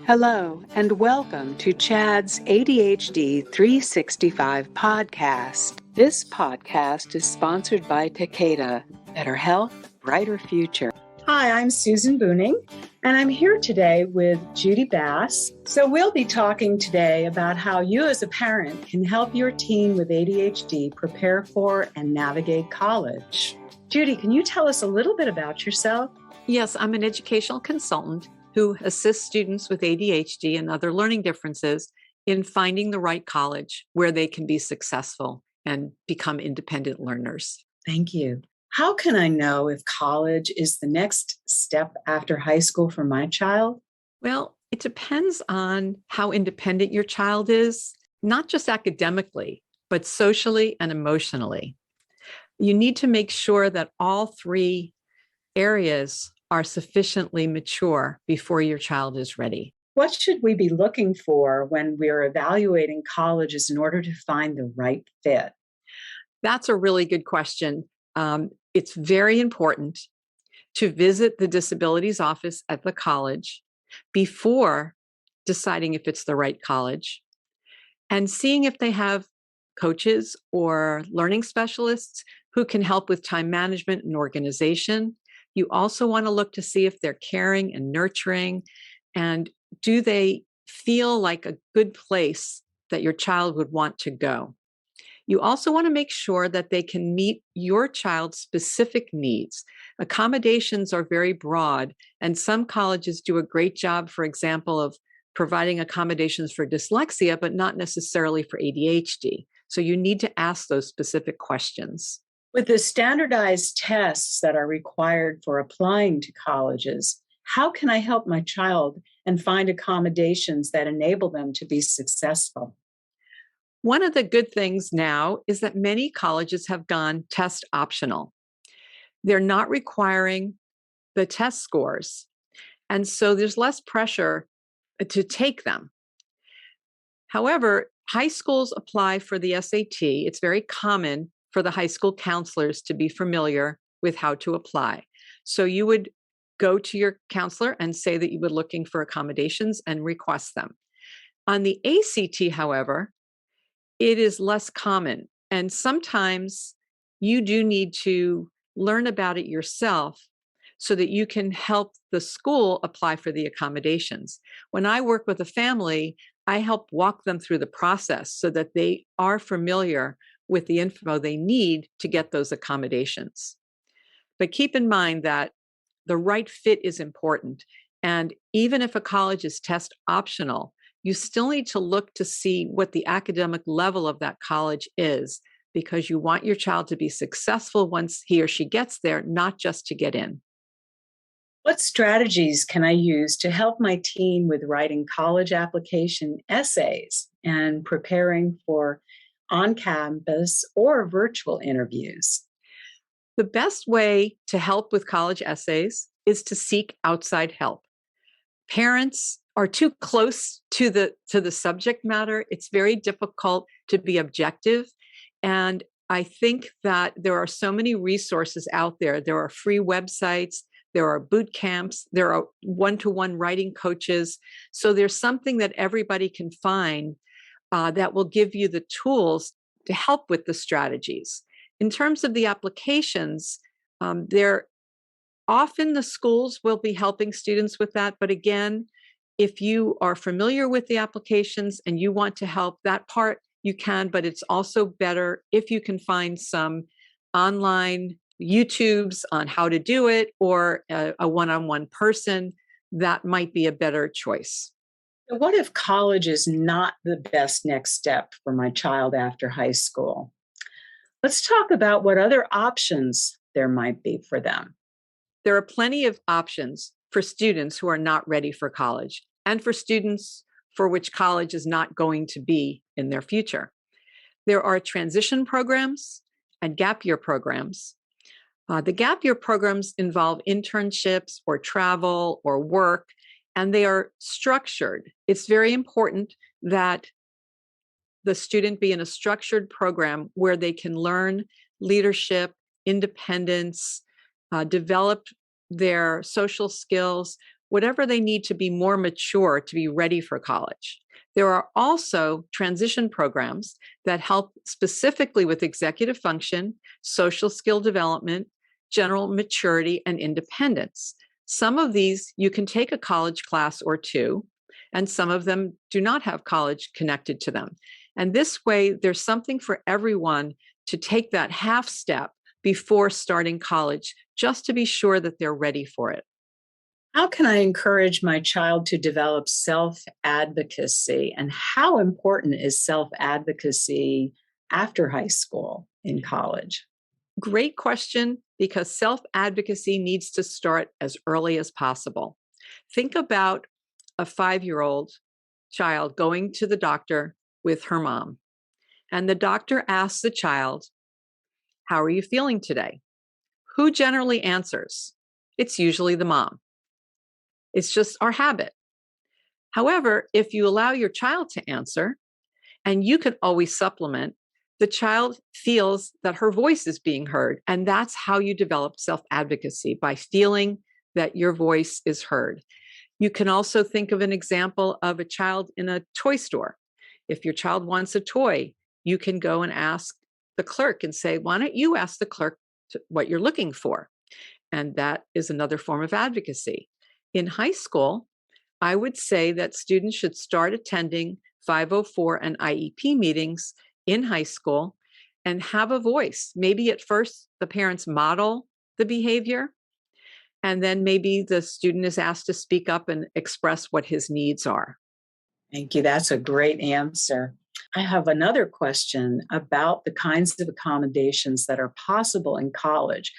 Hello, and welcome to Chad's ADHD 365 podcast. This podcast is sponsored by Takeda, Better Health, Brighter Future. Hi, I'm Susan Booning, and I'm here today with Judy Bass. So we'll be talking today about how you as a parent can help your teen with ADHD prepare for and navigate college. Judy, can you tell us a little bit about yourself? Yes, I'm an educational consultant who assists students with ADHD and other learning differences in finding the right college where they can be successful and become independent learners. Thank you. How can I know if college is the next step after high school for my child? Well, it depends on how independent your child is, not just academically, but socially and emotionally. You need to make sure that all three areas are sufficiently mature before your child is ready. What should we be looking for when we're evaluating colleges in order to find the right fit? That's a really good question. It's very important to visit the disabilities office at the college before deciding if it's the right college and seeing if they have coaches or learning specialists who can help with time management and organization. You also want to look to see if they're caring and nurturing, and do they feel like a good place that your child would want to go. You also want to make sure that they can meet your child's specific needs. Accommodations are very broad, and some colleges do a great job, for example, of providing accommodations for dyslexia, but not necessarily for ADHD. So you need to ask those specific questions. With the standardized tests that are required for applying to colleges, how can I help my child and find accommodations that enable them to be successful? One of the good things now is that many colleges have gone test optional. They're not requiring the test scores, and so there's less pressure to take them. However, high schools apply for the SAT. It's very common for the high school counselors to be familiar with how to apply. So you would go to your counselor and say that you were looking for accommodations and request them. On the ACT, however, it is less common. And sometimes you do need to learn about it yourself so that you can help the school apply for the accommodations. When I work with a family, I help walk them through the process so that they are familiar with the info they need to get those accommodations. But keep in mind that the right fit is important. And even if a college is test optional, you still need to look to see what the academic level of that college is, because you want your child to be successful once he or she gets there, not just to get in. What strategies can I use to help my teen with writing college application essays and preparing for on-campus or virtual interviews? The best way to help with college essays is to seek outside help. Parents are too close to the subject matter. It's very difficult to be objective. And I think that there are so many resources out there. There are free websites, there are boot camps, there are one-to-one writing coaches. So there's something that everybody can find that will give you the tools to help with the strategies. In terms of the applications, often the schools will be helping students with that. But again, if you are familiar with the applications and you want to help that part, you can, but it's also better if you can find some online YouTubes on how to do it, or a one-on-one person. That might be a better choice. What if college is not the best next step for my child after high school? Let's talk about what other options there might be for them. There are plenty of options for students who are not ready for college, and for students for which college is not going to be in their future. There are transition programs and gap year programs. The gap year programs involve internships or travel or work, and they are structured. It's very important that the student be in a structured program where they can learn leadership, independence, develop their social skills, whatever they need to be more mature to be ready for college. There are also transition programs that help specifically with executive function, social skill development, general maturity, and independence. Some of these you can take a college class or two, and some of them do not have college connected to them. And this way, there's something for everyone to take that half step before starting college, just to be sure that they're ready for it. How can I encourage my child to develop self-advocacy? And how important is self-advocacy after high school in college? Great question, because self-advocacy needs to start as early as possible. Think about a 5-year-old child going to the doctor with her mom, and the doctor asks the child, "How are you feeling today?" Who generally answers? It's usually the mom. It's just our habit. However, if you allow your child to answer, and you can always supplement, the child feels that her voice is being heard. And that's how you develop self-advocacy, by feeling that your voice is heard. You can also think of an example of a child in a toy store. If your child wants a toy, you can go and ask the clerk and say, "Why don't you ask the clerk what you're looking for?" And that is another form of advocacy. In high school, I would say that students should start attending 504 and IEP meetings in high school and have a voice. Maybe at first the parents model the behavior, and then maybe the student is asked to speak up and express what his needs are. Thank you. That's a great answer. I have another question about the kinds of accommodations that are possible in college.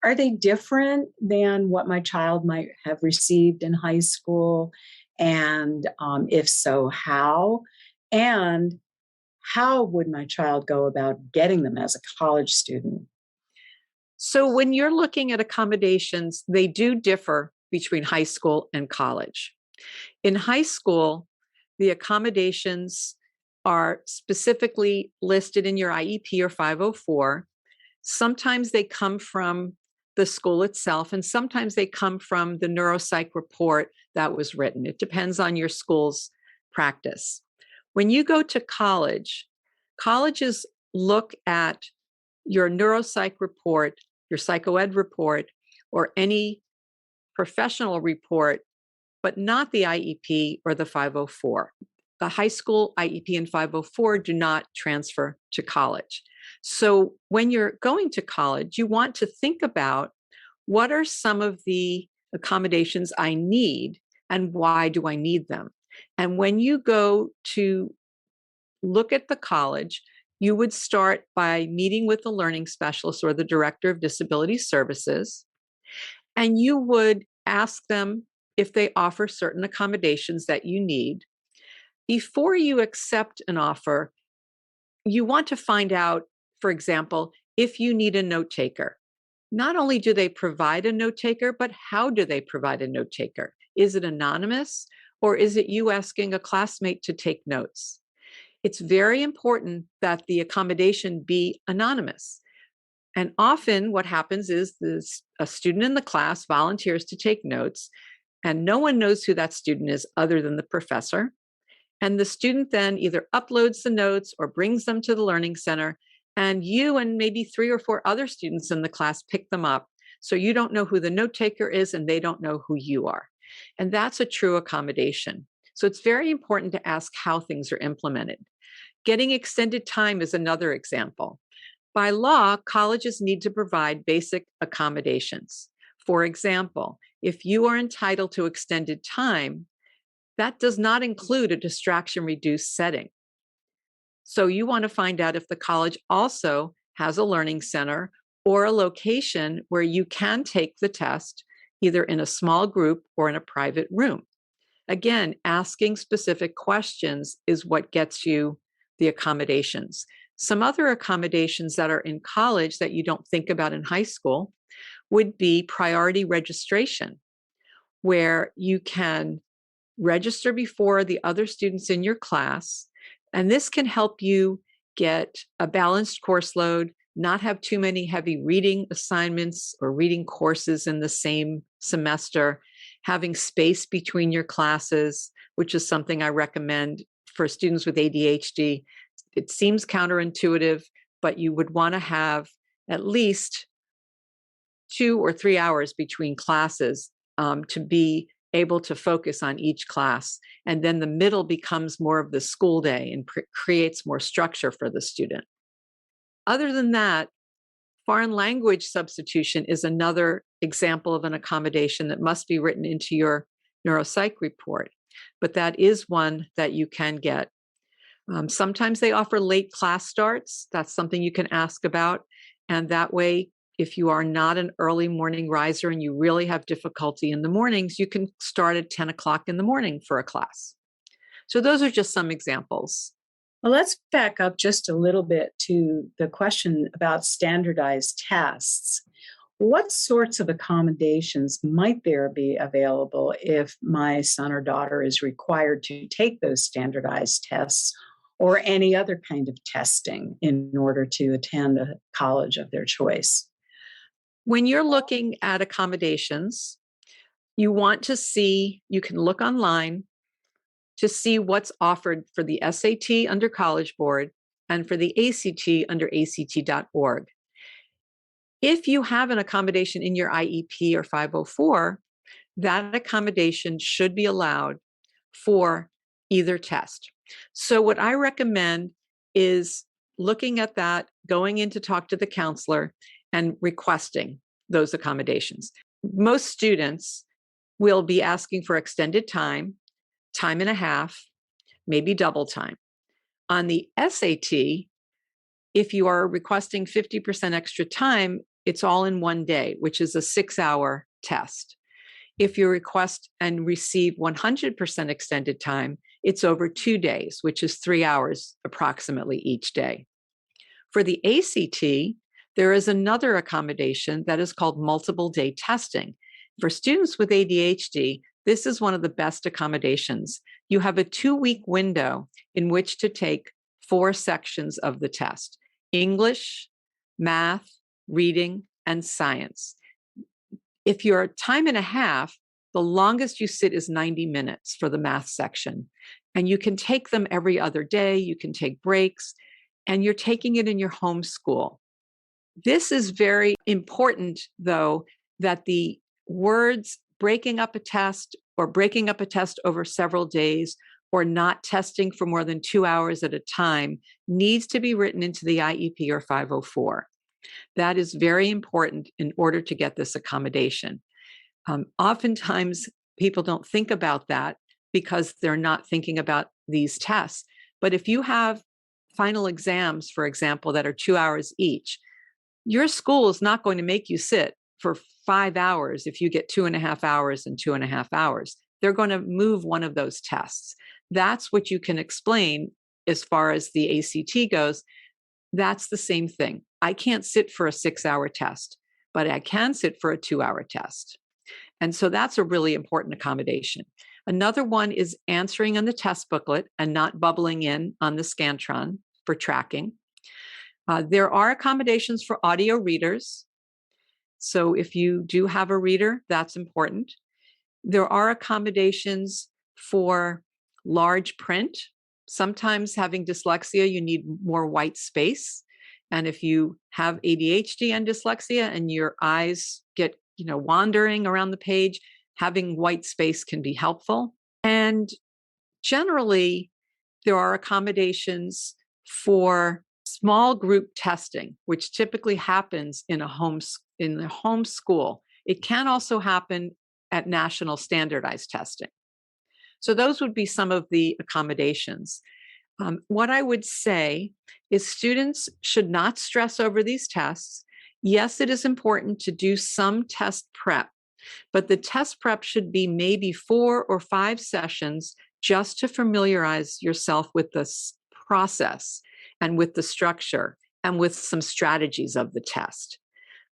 Are they different than what my child might have received in high school? And if so, how? And how would my child go about getting them as a college student? So when you're looking at accommodations, they do differ between high school and college. In high school, the accommodations are specifically listed in your IEP or 504. Sometimes they come from the school itself, and sometimes they come from the neuropsych report that was written. It depends on your school's practice. When you go to college, colleges look at your neuropsych report, your psychoed report, or any professional report, but not the IEP or the 504. The high school IEP and 504 do not transfer to college. So when you're going to college, you want to think about, what are some of the accommodations I need and why do I need them? And when you go to look at the college, you would start by meeting with the learning specialist or the director of disability services, and you would ask them if they offer certain accommodations that you need. Before you accept an offer, you want to find out, for example, if you need a note taker. Not only do they provide a note taker, but how do they provide a note taker? Is it anonymous, or is it you asking a classmate to take notes? It's very important that the accommodation be anonymous. And often what happens is a student in the class volunteers to take notes, and no one knows who that student is other than the professor. And the student then either uploads the notes or brings them to the learning center, and you and maybe 3 or 4 other students in the class pick them up. So you don't know who the note taker is, and they don't know who you are. And that's a true accommodation. So it's very important to ask how things are implemented. Getting extended time is another example. By law, colleges need to provide basic accommodations. For example, if you are entitled to extended time, that does not include a distraction-reduced setting. So you want to find out if the college also has a learning center or a location where you can take the test, either in a small group or in a private room. Again, asking specific questions is what gets you the accommodations. Some other accommodations that are in college that you don't think about in high school would be priority registration, where you can register before the other students in your class. And this can help you get a balanced course load, not have too many heavy reading assignments or reading courses in the same semester, having space between your classes, which is something I recommend for students with ADHD. It seems counterintuitive, but you would want to have at least 2 or 3 hours between classes to be able to focus on each class. And then the middle becomes more of the school day and creates more structure for the student. Other than that, foreign language substitution is another example of an accommodation that must be written into your neuropsych report, but that is one that you can get. Sometimes they offer late class starts. That's something you can ask about. And that way, if you are not an early morning riser and you really have difficulty in the mornings, you can start at 10 o'clock in the morning for a class. So those are just some examples. Well, let's back up just a little bit to the question about standardized tests. What sorts of accommodations might there be available if my son or daughter is required to take those standardized tests or any other kind of testing in order to attend a college of their choice? When you're looking at accommodations, you want to see, you can look online to see what's offered for the SAT under College Board and for the ACT under ACT.org. If you have an accommodation in your IEP or 504, that accommodation should be allowed for either test. So what I recommend is looking at that, going in to talk to the counselor and requesting those accommodations. Most students will be asking for extended time, time and a half, maybe double time. On the SAT, if you are requesting 50% extra time, it's all in one day, which is a 6-hour test. If you request and receive 100% extended time, it's over 2 days, which is 3 hours approximately each day. For the ACT, there is another accommodation that is called multiple day testing. For students with ADHD, this is one of the best accommodations. You have a 2-week window in which to take 4 sections of the test: English, math, reading, and science. If you're time and a half, the longest you sit is 90 minutes for the math section. And you can take them every other day, you can take breaks, and you're taking it in your home school. This is very important, though, that the words breaking up a test or breaking up a test over several days or not testing for more than 2 hours at a time needs to be written into the IEP or 504. That is very important in order to get this accommodation. Oftentimes, people don't think about that because they're not thinking about these tests. But if you have final exams, for example, that are 2 hours each, your school is not going to make you sit for 5 hours if you get 2.5 hours and 2.5 hours. They're going to move one of those tests. That's what you can explain as far as the ACT goes. That's the same thing. I can't sit for a 6-hour test, but I can sit for a 2-hour test. And so that's a really important accommodation. Another one is answering on the test booklet and not bubbling in on the Scantron for tracking. There are accommodations for audio readers. So if you do have a reader, that's important. There are accommodations for large print. Sometimes having dyslexia, you need more white space. And if you have ADHD and dyslexia and your eyes get, wandering around the page, having white space can be helpful. And generally, there are accommodations for small group testing, which typically happens in the home school. It can also happen at national standardized testing. So those would be some of the accommodations. What I would say is students should not stress over these tests. Yes, it is important to do some test prep, but the test prep should be maybe 4 or 5 sessions just to familiarize yourself with this process and with the structure and with some strategies of the test.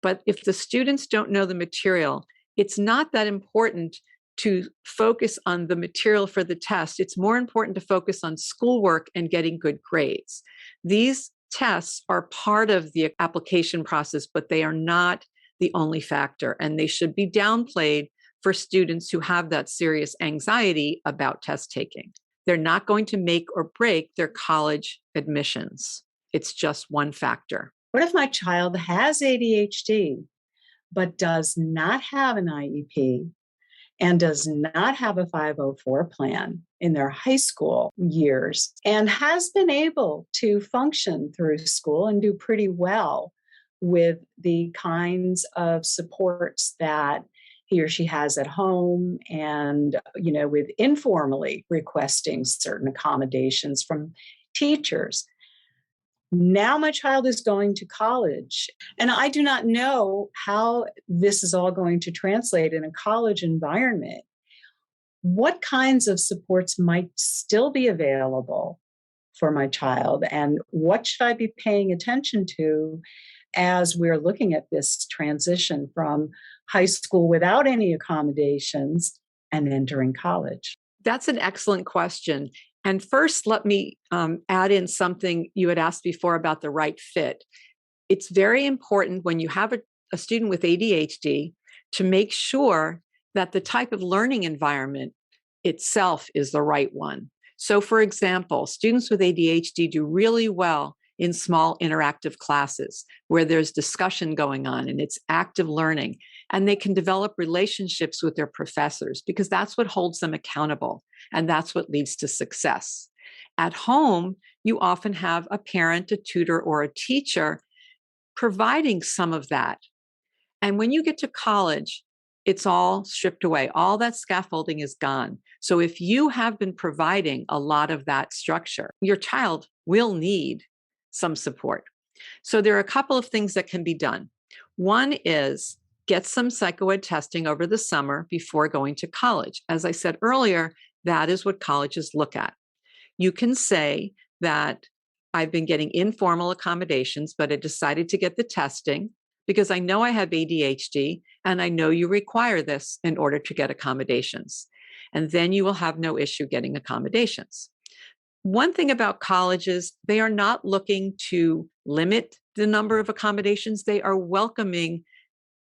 But if the students don't know the material, it's not that important to focus on the material for the test. It's more important to focus on schoolwork and getting good grades. These tests are part of the application process, but they are not the only factor, and they should be downplayed for students who have that serious anxiety about test taking. They're not going to make or break their college admissions. It's just one factor. What if my child has ADHD, but does not have an IEP and does not have a 504 plan in their high school years and has been able to function through school and do pretty well with the kinds of supports that he or she has at home and, with informally requesting certain accommodations from teachers? Now my child is going to college, and I do not know how this is all going to translate in a college environment. What kinds of supports might still be available for my child, and what should I be paying attention to as we're looking at this transition from high school without any accommodations and entering college? That's an excellent question. And first, let me add in something you had asked before about the right fit. It's very important when you have a student with ADHD to make sure that the type of learning environment itself is the right one. So, for example, students with ADHD do really well in small interactive classes where there's discussion going on and it's active learning, and they can develop relationships with their professors because that's what holds them accountable and that's what leads to success. At home, you often have a parent, a tutor, or a teacher providing some of that. And when you get to college, it's all stripped away. All that scaffolding is gone. So if you have been providing a lot of that structure, your child will need some support. So there are a couple of things that can be done. One is get some psychoed testing over the summer before going to college. As I said earlier, that is what colleges look at. You can say that I've been getting informal accommodations, but I decided to get the testing because I know I have ADHD and I know you require this in order to get accommodations. And then you will have no issue getting accommodations. One thing about colleges, they are not looking to limit the number of accommodations. They are welcoming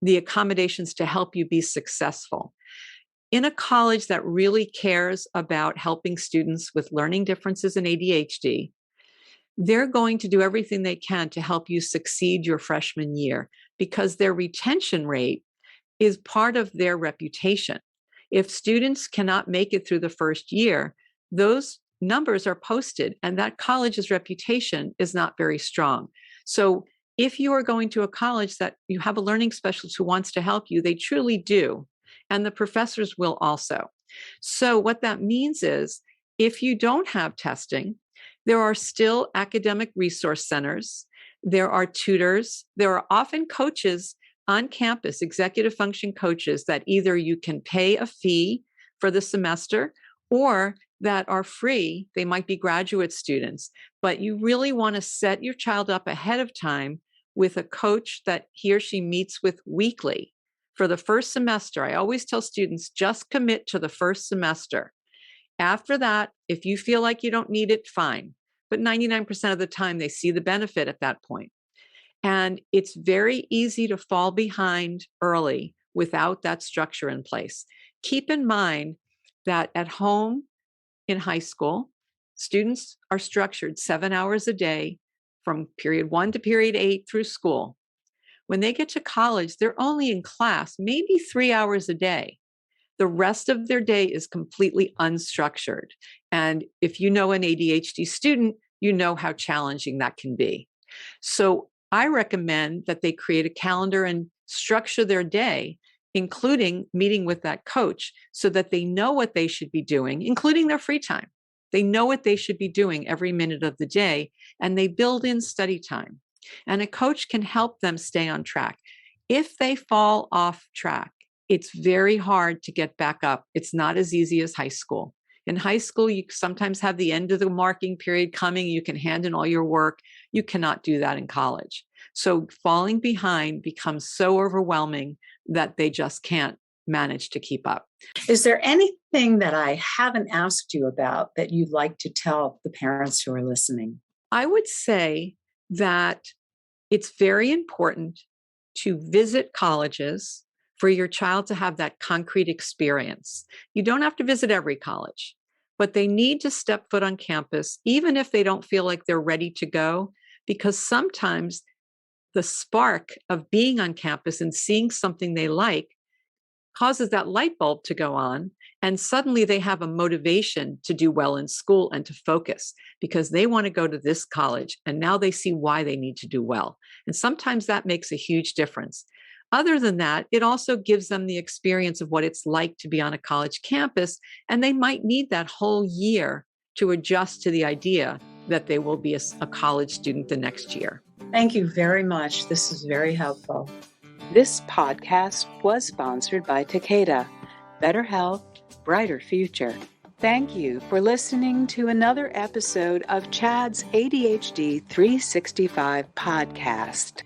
the accommodations to help you be successful. In a college that really cares about helping students with learning differences in ADHD, they're going to do everything they can to help you succeed your freshman year because their retention rate is part of their reputation. If students cannot make it through the first year, those numbers are posted and that college's reputation is not very strong. So if you are going to a college that you have a learning specialist who wants to help you, they truly do. And the professors will also. So what that means is if you don't have testing, there are still academic resource centers. There are tutors. There are often coaches on campus, executive function coaches that either you can pay a fee for the semester or that are free. They might be graduate students, but you really want to set your child up ahead of time with a coach that he or she meets with weekly. For the first semester, I always tell students, just commit to the first semester. After that, if you feel like you don't need it, fine. But 99% of the time, they see the benefit at that point. And it's very easy to fall behind early without that structure in place. Keep in mind that at home in high school, students are structured 7 hours a day from period 1 to period 8 through school. When they get to college, they're only in class maybe 3 hours a day. The rest of their day is completely unstructured. And if you know an ADHD student, you know how challenging that can be. So I recommend that they create a calendar and structure their day, including meeting with that coach so that they know what they should be doing, including their free time. They know what they should be doing every minute of the day, and they build in study time. And a coach can help them stay on track. If they fall off track, it's very hard to get back up. It's not as easy as high school. In high school, you sometimes have the end of the marking period coming. You can hand in all your work. You cannot do that in college. So falling behind becomes so overwhelming that they just can't manage to keep up. Is there anything that I haven't asked you about that you'd like to tell the parents who are listening? I would say that it's very important to visit colleges for your child to have that concrete experience. You don't have to visit every college, but they need to step foot on campus, even if they don't feel like they're ready to go, because sometimes the spark of being on campus and seeing something they like causes that light bulb to go on. And suddenly they have a motivation to do well in school and to focus because they want to go to this college. And now they see why they need to do well. And sometimes that makes a huge difference. Other than that, it also gives them the experience of what it's like to be on a college campus. And they might need that whole year to adjust to the idea that they will be a college student the next year. Thank you very much. This is very helpful. This podcast was sponsored by Takeda. Better health, brighter future. Thank you for listening to another episode of Chad's ADHD 365 podcast.